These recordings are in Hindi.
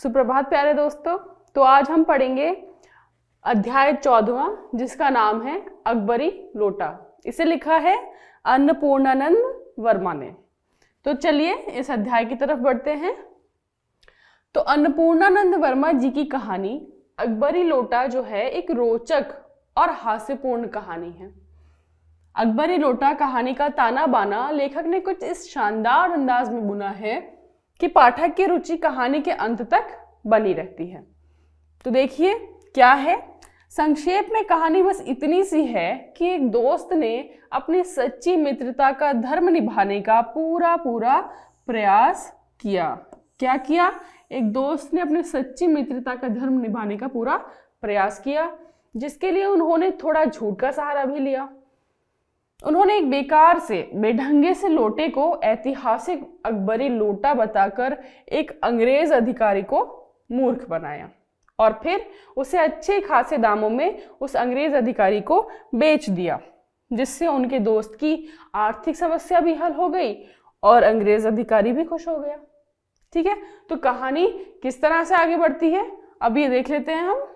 सुप्रभात प्यारे दोस्तों। तो आज हम पढ़ेंगे अध्याय 14वां, जिसका नाम है अकबरी लोटा। इसे लिखा है अन्नपूर्णानंद वर्मा ने। तो चलिए इस अध्याय की तरफ बढ़ते हैं। तो अन्नपूर्णानंद वर्मा जी की कहानी अकबरी लोटा जो है एक रोचक और हास्यपूर्ण कहानी है। अकबरी लोटा कहानी का ताना बाना लेखक ने कुछ इस शानदार अंदाज में बुना है कि पाठक की रुचि कहानी के अंत तक बनी रहती है। तो देखिए क्या है। संक्षेप में कहानी बस इतनी सी है कि एक दोस्त ने अपनी सच्ची मित्रता का धर्म निभाने का पूरा प्रयास किया। क्या किया? एक दोस्त ने अपनी सच्ची मित्रता का धर्म निभाने का पूरा प्रयास किया, जिसके लिए उन्होंने थोड़ा झूठ का सहारा भी लिया। उन्होंने एक बेकार से बेढंगे से लोटे को ऐतिहासिक अकबरी लोटा बताकर एक अंग्रेज अधिकारी को मूर्ख बनाया और फिर उसे अच्छे खासे दामों में उस अंग्रेज अधिकारी को बेच दिया, जिससे उनके दोस्त की आर्थिक समस्या भी हल हो गई और अंग्रेज अधिकारी भी खुश हो गया। ठीक है, तो कहानी किस तरह से आगे बढ़ती है अब ये देख लेते हैं हम।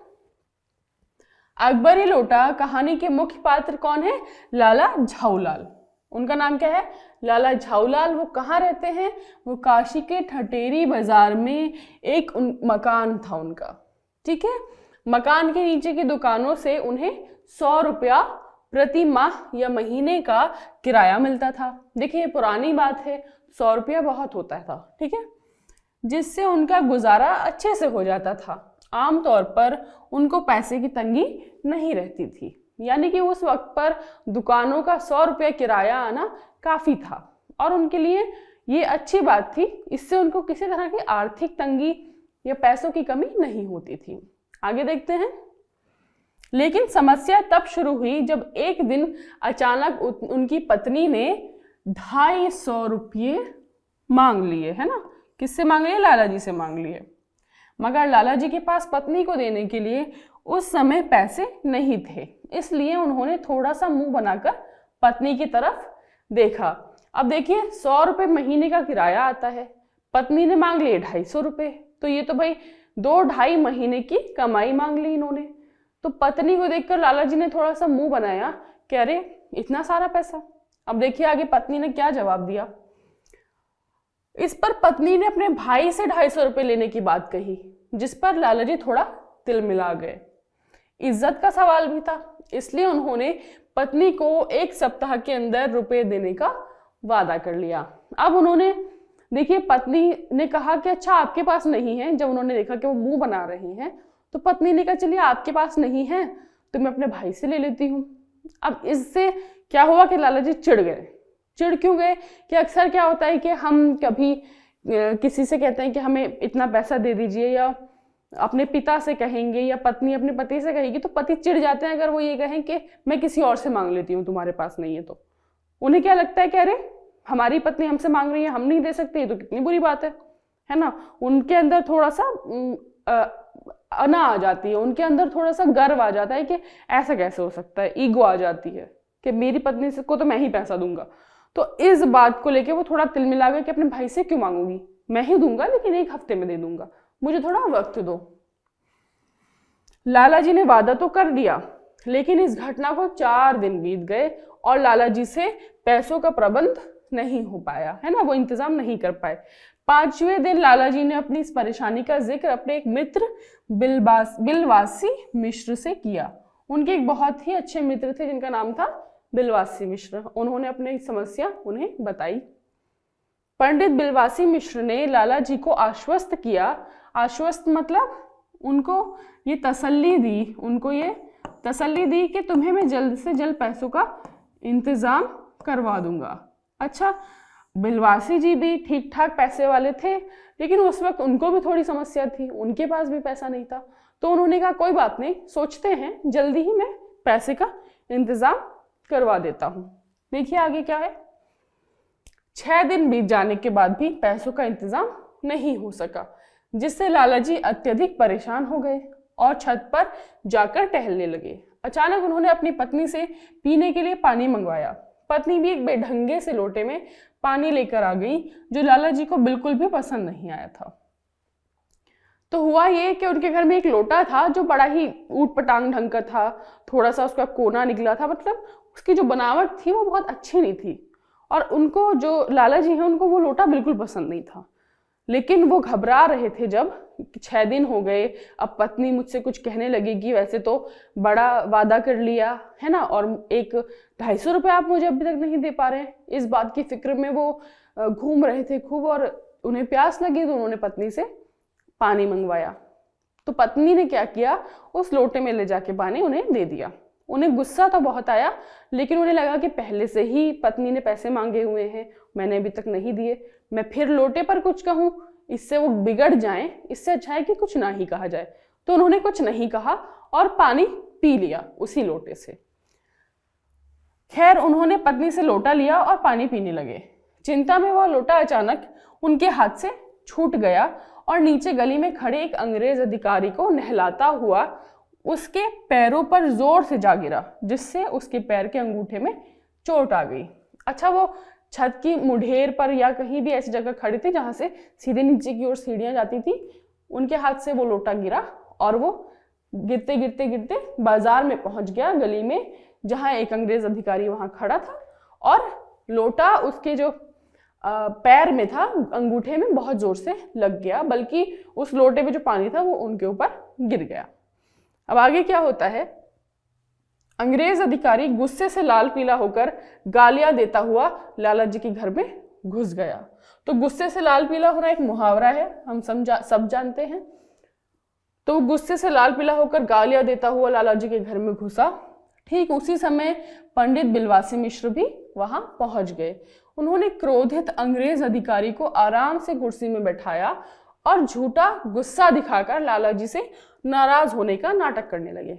अकबरी लोटा कहानी के मुख्य पात्र कौन है? लाला झाऊलाल। उनका नाम क्या है? लाला झाऊलाल। वो कहाँ रहते हैं? वो काशी के ठटेरी बाजार में एक मकान था उनका। ठीक है, मकान के नीचे की दुकानों से उन्हें 100 रुपया प्रति माह या महीने का किराया मिलता था। देखिए पुरानी बात है, 100 रुपया बहुत होता था। ठीक है, जिससे उनका गुजारा अच्छे से हो जाता था। आमतौर पर उनको पैसे की तंगी नहीं रहती थी, यानी कि उस वक्त पर दुकानों का 100 रुपया किराया आना काफी था और उनके लिए ये अच्छी बात थी। इससे उनको किसी तरह की आर्थिक तंगी या पैसों की कमी नहीं होती थी। आगे देखते हैं। लेकिन समस्या तब शुरू हुई जब एक दिन अचानक उनकी पत्नी ने 250 रुपये मांग लिए। है ना, किससे मांग लिए? लाला जी से मांग लिए। मगर लाला जी के पास पत्नी को देने के लिए उस समय पैसे नहीं थे, इसलिए उन्होंने थोड़ा सा मुंह बनाकर पत्नी की तरफ देखा। अब देखिए 100 रुपये महीने का किराया आता है, पत्नी ने मांग लिए 250 रुपये, तो ये तो भाई 2-2.5 महीने की कमाई मांग ली इन्होंने। तो पत्नी को देखकर लाला जी ने थोड़ा सा मुंह बनाया कि अरे इतना सारा पैसा। अब देखिए आगे पत्नी ने क्या जवाब दिया। इस पर पत्नी ने अपने भाई से 250 रुपये लेने की बात कही, जिस पर लाला जी थोड़ा तिलमिला गए। इज्जत का सवाल भी था, इसलिए उन्होंने पत्नी को 1 सप्ताह के अंदर रुपए देने का वादा कर लिया। अब उन्होंने देखिए पत्नी ने कहा कि अच्छा आपके पास नहीं है। जब उन्होंने देखा कि वो मुंह बना रही हैं तो पत्नी ने कहा चलिए आपके पास नहीं है तो मैं अपने भाई से ले लेती हूँ। अब इससे क्या हुआ कि लाला जी चिढ़ गए। चिढ़ क्यों गए? कि अक्सर क्या होता है कि हम कभी किसी से कहते हैं कि हमें इतना पैसा दे दीजिए, या अपने पिता से कहेंगे या पत्नी अपने पति से कहेगी तो पति चिढ़ जाते हैं अगर वो ये कहें कि मैं किसी और से मांग लेती हूँ, तुम्हारे पास नहीं है। तो उन्हें क्या लगता है कि अरे हमारी पत्नी हमसे मांग रही है, हम नहीं दे सकते, ये तो कितनी बुरी बात है ना। उनके अंदर थोड़ा सा अना आ जाती है, उनके अंदर थोड़ा सा गर्व आ जाता है कि ऐसा कैसे हो सकता है। ईगो आ जाती है कि मेरी पत्नी को तो मैं ही पैसा दूंगा। तो इस बात को लेके वो थोड़ा तिलमिला गया कि अपने भाई से क्यों मांगूंगी, मैं ही दूंगा, लेकिन 1 हफ्ते में दे दूंगा, मुझे थोड़ा वक्त दो। लाला जी ने वादा तो कर दिया, लेकिन इस घटना को 4 दिन बीत गए और लाला जी से पैसों का प्रबंध नहीं हो पाया। है ना, वो इंतजाम नहीं कर पाए। 5वें दिन लाला जी ने अपनी इस परेशानी का जिक्र अपने एक मित्र बिलवासी मिश्र से किया। उनके एक बहुत ही अच्छे मित्र थे जिनका नाम था बिलवासी मिश्र। उन्होंने अपनी समस्या उन्हें बताई। पंडित बिलवासी मिश्र ने लाला जी को आश्वस्त किया। आश्वस्त मतलब उनको ये तसल्ली दी, कि तुम्हें मैं जल्द से जल्द पैसों का इंतजाम करवा दूंगा। अच्छा, बिलवासी जी भी ठीक ठाक पैसे वाले थे, लेकिन उस वक्त उनको भी थोड़ी समस्या थी, उनके पास भी पैसा नहीं था। तो उन्होंने कहा कोई बात नहीं, सोचते हैं, जल्दी ही मैं पैसे का इंतजाम करवा देता हूं। देखिए आगे क्या है। 6 दिन बीत जाने के बाद भी पैसों का इंतजाम नहीं हो सका, जिससे लाला जी अत्यधिक परेशान हो गए और छत पर जाकर टहलने लगे। अचानक उन्होंने अपनी पत्नी से पीने के लिए पानी मंगवाया। पत्नी भी एक बेढंगे से लोटे में पानी लेकर आ गई, जो लाला जी को बिल्कुल भी पसंद नहीं आया था। तो हुआ ये कि उनके घर में एक लोटा था जो बड़ा ही ऊट पटांग ढंग का था, थोड़ा सा उसका कोना निकला था, मतलब उसकी जो बनावट थी वो बहुत अच्छी नहीं थी। और उनको, जो लाला जी हैं, उनको वो लोटा बिल्कुल पसंद नहीं था। लेकिन वो घबरा रहे थे जब 6 दिन हो गए, अब पत्नी मुझसे कुछ कहने लगेगी, वैसे तो बड़ा वादा कर लिया है ना, और एक 250 रुपये आप मुझे अभी तक नहीं दे पा रहे हैं। इस बात की फिक्र में वो घूम रहे थे खूब, और उन्हें प्यास लगी तो उन्होंने पत्नी से पानी मंगवाया। तो पत्नी ने क्या किया, उस लोटे में ले जाके पानी उन्हें दे दिया। उन्हें गुस्सा तो बहुत आया, लेकिन उन्हें लगा कि पहले से ही पत्नी ने पैसे मांगे हुए हैं, मैंने अभी तक नहीं दिए, मैं फिर लोटे पर कुछ कहूँ, इससे वो बिगड़ जाएं, इससे अच्छा है कि कुछ ना ही कहा जाए। तो उन्होंने कुछ नहीं कहा और पानी पी लिया उसी लोटे से। खैर, उन्होंने पत्नी से लोटा लिया और पानी पीने लगे। चिंता में वह लोटा अचानक उनके हाथ से छूट गया और नीचे गली में खड़े एक अंग्रेज अधिकारी को नहलाता हुआ उसके पैरों पर जोर से जा गिरा, जिससे उसके पैर के अंगूठे में चोट आ गई। अच्छा, वो छत की मुढेर पर या कहीं भी ऐसी जगह खड़ी थी जहां से सीधे नीचे की ओर सीढ़ियां जाती थी, उनके हाथ से वो लोटा गिरा और वो गिरते गिरते गिरते बाजार में पहुंच गया, गली में, जहां एक अंग्रेज अधिकारी वहां खड़ा था, और लोटा उसके जो पैर में था, अंगूठे में बहुत जोर से लग गया, बल्कि उस लोटे में जो पानी था वो उनके ऊपर गिर गया। अब आगे क्या होता है, अंग्रेज अधिकारी गुस्से से लाल पीला होकर गालियां देता हुआ लाला जी के घर में घुस गया। तो गुस्से से लाल पीला होना एक मुहावरा है, हम सब जानते हैं। तो गुस्से से लाल पीला होकर गालियां देता हुआ लाला जी के घर में घुसा। ठीक उसी समय पंडित बिलवासी मिश्र भी वहां पहुंच गए। उन्होंने क्रोधित अंग्रेज अधिकारी को आराम से कुर्सी में बैठाया और झूठा गुस्सा दिखाकर लाला जी से नाराज होने का नाटक करने लगे।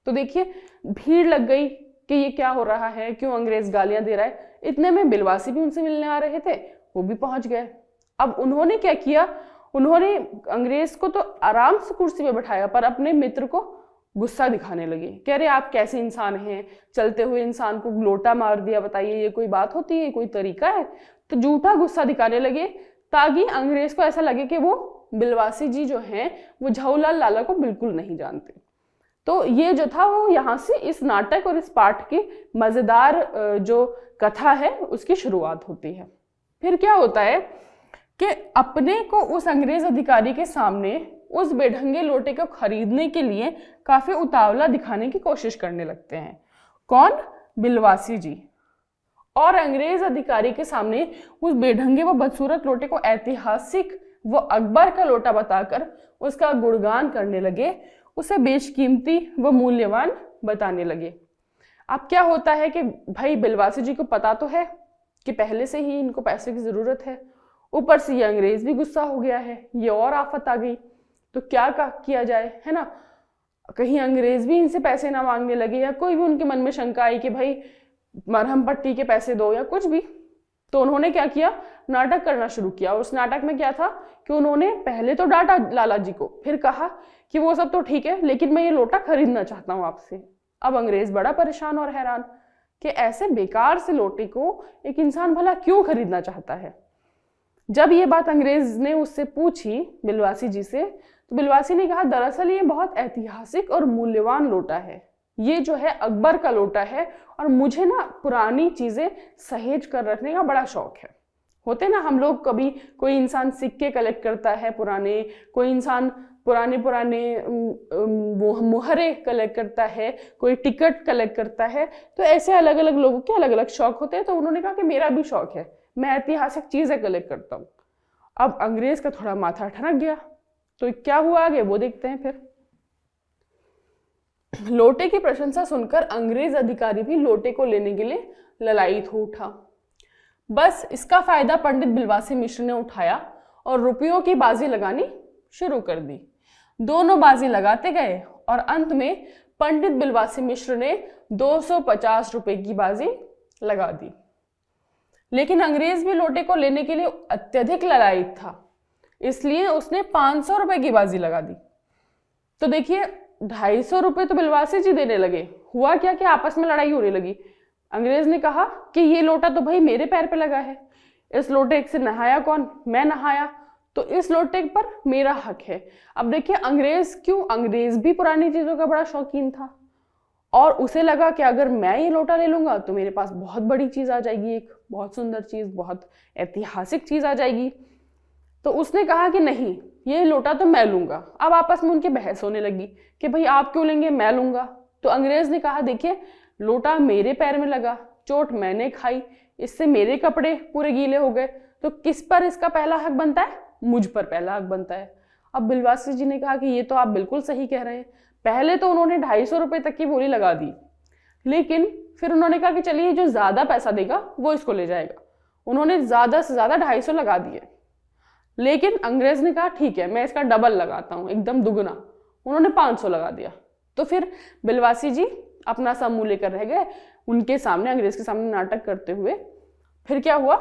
तो देखिए, भीड़ लग गई कि ये क्या हो रहा है, क्यों अंग्रेज गालियां दे रहा है। इतने में बिलवासी भी उनसे मिलने आ रहे थे, वो भी पहुंच गए। अब उन्होंने क्या किया, उन्होंने अंग्रेज को तो आराम से कुर्सी पे बैठाया, पर अपने मित्र को गुस्सा दिखाने लगे। कह रहे, आप कैसे इंसान हैं, चलते हुए इंसान को लोटा मार दिया, बताइए ये कोई बात होती है, कोई तरीका है। तो झूठा गुस्सा दिखाने लगे ताकि अंग्रेज को ऐसा लगे कि वो बिलवासी जी जो हैं वो झाऊलाल लाला को बिल्कुल नहीं जानते। तो ये जो था वो यहाँ से इस नाटक और इस पाठ की मजेदार जो कथा है उसकी शुरुआत होती है। फिर क्या होता है कि अपने को उस अंग्रेज अधिकारी के सामने उस बेढंगे लोटे को खरीदने के लिए काफी उतावला दिखाने की कोशिश करने लगते हैं। कौन? बिलवासी जी। और अंग्रेज अधिकारी के सामने उस बेढंगे व बदसूरत लोटे को ऐतिहासिक वो अकबर का लोटा बताकर उसका गुणगान करने लगे, उसे बेशकीमती व मूल्यवान बताने लगे। अब क्या होता है कि भाई बिलवासी जी को पता तो है कि पहले से ही इनको पैसे की जरूरत है, ऊपर से ये अंग्रेज भी गुस्सा हो गया है, ये और आफत आ गई। तो क्या किया जाए, है ना, कहीं अंग्रेज भी इनसे पैसे ना मांगने लगे, या कोई भी उनके मन में शंका आई कि भाई मरहम पट्टी के पैसे दो या कुछ भी। तो उन्होंने क्या किया, नाटक करना शुरू किया। उस नाटक में क्या था कि उन्होंने पहले तो डांटा लाला जी को, फिर कहा कि वो सब तो ठीक है, लेकिन मैं ये लोटा खरीदना चाहता हूं आपसे। अब अंग्रेज बड़ा परेशान और हैरान कि ऐसे बेकार से लोटे को एक इंसान भला क्यों खरीदना चाहता है। जब ये बात अंग्रेज ने उससे पूछी बिलवासी जी से, तो बिलवासी ने कहा, दरअसल ये बहुत ऐतिहासिक और मूल्यवान लोटा है, ये जो है अकबर का लोटा है, और मुझे ना पुरानी चीजें सहेज कर रखने का बड़ा शौक है। होते ना हम लोग, कभी कोई इंसान सिक्के कलेक्ट करता है पुराने, कोई इंसान पुराने वो मुहरे कलेक्ट करता है, कोई टिकट कलेक्ट करता है। तो ऐसे अलग अलग लोगों के अलग अलग शौक होते हैं। तो उन्होंने कहा कि मेरा भी शौक है, मैं ऐतिहासिक चीजें कलेक्ट करता हूँ। अब अंग्रेज का थोड़ा माथा ठनक गया। तो क्या हुआ आगे वो देखते हैं। फिर लोटे की प्रशंसा सुनकर अंग्रेज अधिकारी भी लोटे को लेने के लिए ललायित हो उठा। बस इसका फायदा पंडित बिलवासी मिश्र ने उठाया और रुपयों की बाजी लगानी शुरू कर दी। दोनों बाजी लगाते गए और अंत में पंडित बिलवासी मिश्र ने 250 रुपए की बाजी लगा दी। लेकिन अंग्रेज भी लोटे को लेने के लिए अत्यधिक ललायित था, इसलिए उसने 500 रुपए की बाजी लगा दी। तो देखिए, 250 रुपए तो बिलवासी जी देने लगे। हुआ क्या कि आपस में लड़ाई होने लगी। अंग्रेज ने कहा कि ये लोटा तो भाई मेरे पैर पे लगा है, इस लोटे से नहाया कौन? मैं नहाया। तो इस लोटे पर मेरा हक है। अब देखिए अंग्रेज क्यों, अंग्रेज भी पुरानी चीजों का बड़ा शौकीन था और उसे लगा कि अगर मैं ये लोटा ले लूंगा तो मेरे पास बहुत बड़ी चीज आ जाएगी, एक बहुत सुंदर चीज, बहुत ऐतिहासिक चीज आ जाएगी। तो उसने कहा कि नहीं, ये लोटा तो मैं लूंगा। अब आपस में उनकी बहस होने लगी कि भाई आप क्यों लेंगे, मैं लूंगा। तो अंग्रेज ने कहा देखिए लोटा मेरे पैर में लगा, चोट मैंने खाई, इससे मेरे कपड़े पूरे गीले हो गए, तो किस पर इसका पहला हक बनता है, मुझ पर पहला हक बनता है। अब बिलवासी जी ने कहा कि ये तो आप बिल्कुल सही कह रहे हैं। पहले तो उन्होंने 250 रुपए तक की बोली लगा दी, लेकिन फिर उन्होंने कहा कि चलिए जो ज्यादा पैसा देगा वो इसको ले जाएगा। उन्होंने ज्यादा से ज्यादा 250 लगा दिए, लेकिन अंग्रेज ने कहा ठीक है मैं इसका डबल लगाता हूँ, एकदम दुगना। उन्होंने 500 लगा दिया। तो फिर बिलवासी जी अपना सब मुंह लेकर रह गए उनके सामने, अंग्रेज के सामने नाटक करते हुए। फिर क्या हुआ,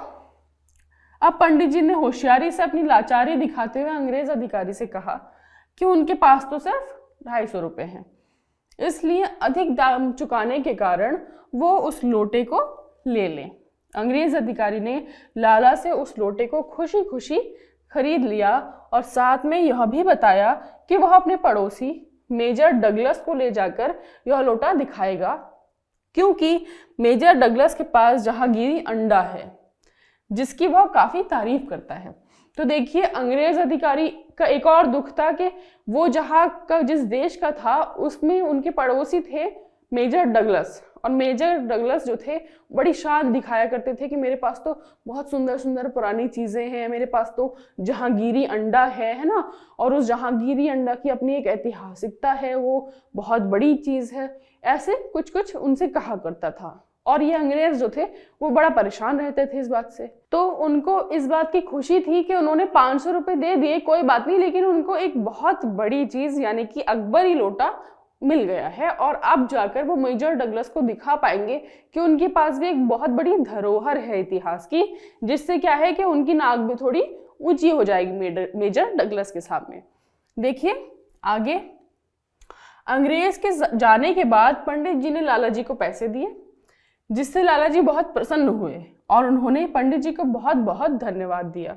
अब पंडित जी ने होशियारी से अपनी लाचारी दिखाते हुए अंग्रेज अधिकारी से कहा कि उनके पास तो सिर्फ 250 रुपए हैं, इसलिए अधिक दाम चुकाने के कारण वो उस लोटे को ले लें। अंग्रेज अधिकारी ने लाला से उस लोटे को खुशी खुशी खरीद लिया और साथ में यह भी बताया कि वह अपने पड़ोसी मेजर डगलस को ले जाकर यह लोटा दिखाएगा, क्योंकि मेजर डगलस के पास जहांगीरी अंडा है जिसकी वह काफी तारीफ करता है। तो देखिए अंग्रेज अधिकारी का एक और दुख था कि वो जहां का जिस देश का था उसमें उनके पड़ोसी थे मेजर डगलस, और मेजर डगलस जो थे बड़ी शान दिखाया करते थे कि मेरे पास तो बहुत सुंदर सुंदर पुरानी चीजें हैं, मेरे पास तो जहांगीरी अंडा है ना, और उस जहांगीरी अंडा की अपनी एक ऐतिहासिकता है, वो बहुत बड़ी चीज है। ऐसे कुछ कुछ उनसे कहा करता था और ये अंग्रेज जो थे वो बड़ा परेशान रहते थे इस बात से। तो उनको इस बात की खुशी थी कि उन्होंने 500 रुपए दे दिए, कोई बात नहीं, लेकिन उनको एक बहुत बड़ी चीज यानी कि अकबरी लोटा मिल गया है और अब जाकर वो मेजर डगलस को दिखा पाएंगे कि उनके पास भी एक बहुत बड़ी धरोहर है इतिहास की, जिससे क्या है कि उनकी नाक भी थोड़ी ऊंची हो जाएगी मेजर डगलस के सामने। देखिए आगे, अंग्रेज के जाने के बाद पंडित जी ने लाला जी को पैसे दिए, जिससे लाला जी बहुत प्रसन्न हुए और उन्होंने पंडित जी को बहुत बहुत धन्यवाद दिया।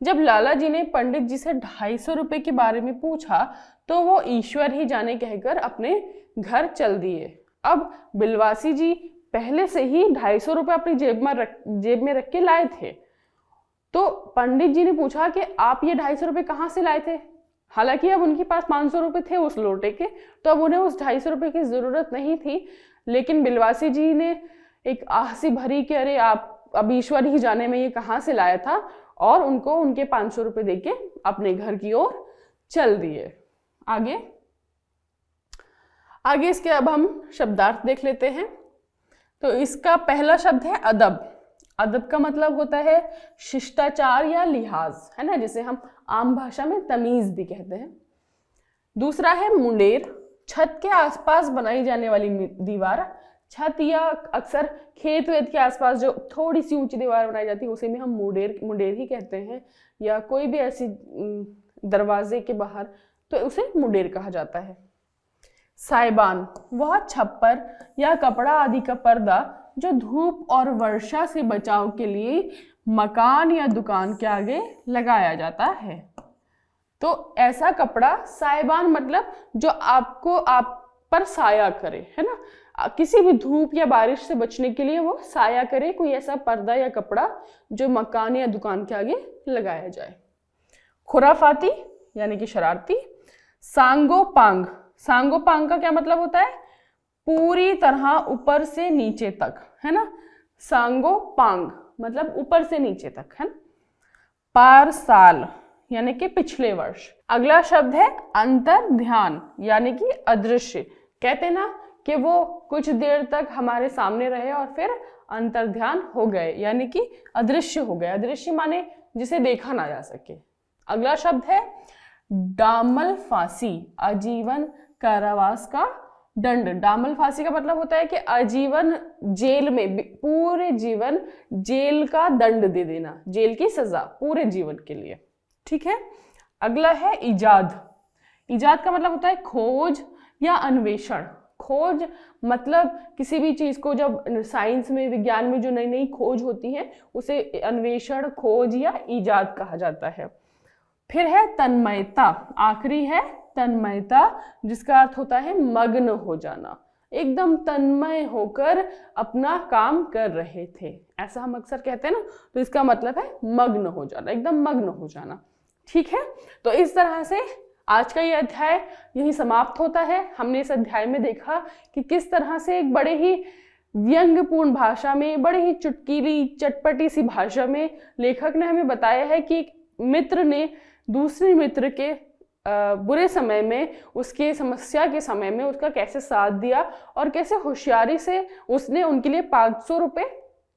जब लाला जी ने पंडित जी से 250 रुपए के बारे में पूछा तो वो ईश्वर ही जाने कहकर अपने घर चल दिए। अब बिलवासी जी पहले से ही 250 रुपए अपनी जेब में रख के लाए थे। तो पंडित जी ने पूछा कि आप ये 250 रुपए कहाँ से लाए थे। हालांकि अब उनके पास 500 रुपए थे उस लोटे के, तो अब उन्हें उस 250 रुपए की जरूरत नहीं थी, लेकिन बिलवासी जी ने एक आहसी भरी कि अरे आप अब ईश्वर ही जाने में ये कहाँ से लाया था, और उनको उनके 500 रुपए देके अपने घर की ओर चल दिए। आगे इसके अब हम शब्दार्थ देख लेते हैं। तो इसका पहला शब्द है अदब। अदब का मतलब होता है शिष्टाचार या लिहाज, है ना, जिसे हम आम भाषा में तमीज भी कहते हैं। दूसरा है मुंडेर, छत के आसपास बनाई जाने वाली दीवार। छत या अक्सर खेत वेत के आसपास जो थोड़ी सी ऊंची दीवार बनाई जाती है उसे भी हम मुंडेर ही कहते हैं, या कोई भी ऐसी दरवाजे के बाहर, तो उसे मुंडेर कहा जाता है। साइबान, वह छप्पर या कपड़ा आदि का पर्दा जो धूप और वर्षा से बचाव के लिए मकान या दुकान के आगे लगाया जाता है। तो ऐसा कपड़ा, साइबान मतलब जो आपको आप पर साया करे, है ना, किसी भी धूप या बारिश से बचने के लिए वो साया करे, कोई ऐसा पर्दा या कपड़ा जो मकान या दुकान के आगे लगाया जाए। खुराफाती यानी कि शरारती। सांगोपांग, सांगोपांग का क्या मतलब होता है, पूरी तरह ऊपर से ध्यान तक, है ना, सांगोपांग मतलब ऊपर से नीचे तक, है ना। पारसाल यानी कि पिछले वर्ष। अगला शब्द है अंतर ध्यान यानी कि अदृश्य। कहते ना कि वो कुछ देर तक हमारे सामने रहे और फिर अंतर ध्यान हो गए, यानी कि अदृश्य हो गए। अदृश्य माने जिसे देखा ना जा सके। अगला शब्द है डामल फांसी, आजीवन कारावास का दंड। डामल फांसी का मतलब होता है कि आजीवन जेल में, पूरे जीवन जेल का दंड दे देना, जेल की सजा पूरे जीवन के लिए, ठीक है। अगला है इजाद। इजाद का मतलब होता है खोज या अन्वेषण। खोज मतलब किसी भी चीज को, जब साइंस में, विज्ञान में जो नई नई खोज होती है उसे अन्वेषण, खोज या इजाद कहा जाता है। फिर है तन्मयता, आखिरी है तन्मयता, जिसका अर्थ होता है मग्न हो जाना, एकदम तन्मय होकर अपना काम कर रहे थे, ऐसा हम अक्सर कहते हैं ना, तो इसका मतलब है मग्न हो जाना, एकदम मग्न हो जाना। ठीक है, तो इस तरह से आज का ये अध्याय यही समाप्त होता है। हमने इस अध्याय में देखा कि किस तरह से एक बड़े ही व्यंग्यपूर्ण भाषा में, बड़े ही चुटकीली चटपटी सी भाषा में लेखक ने हमें बताया है कि एक मित्र ने दूसरे मित्र के बुरे समय में, उसके समस्या के समय में उसका कैसे साथ दिया और कैसे होशियारी से उसने उनके लिए 500 रुपये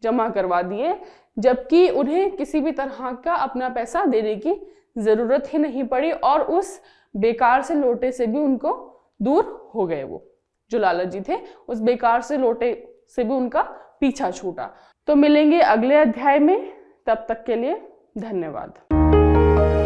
जमा करवा दिए, जबकि उन्हें किसी भी तरह का अपना पैसा देने की ज़रूरत ही नहीं पड़ी और उस बेकार से लोटे से भी उनको दूर हो गए। वो जो लालच जी थे, उस बेकार से लोटे से भी उनका पीछा छूटा। तो मिलेंगे अगले अध्याय में, तब तक के लिए धन्यवाद।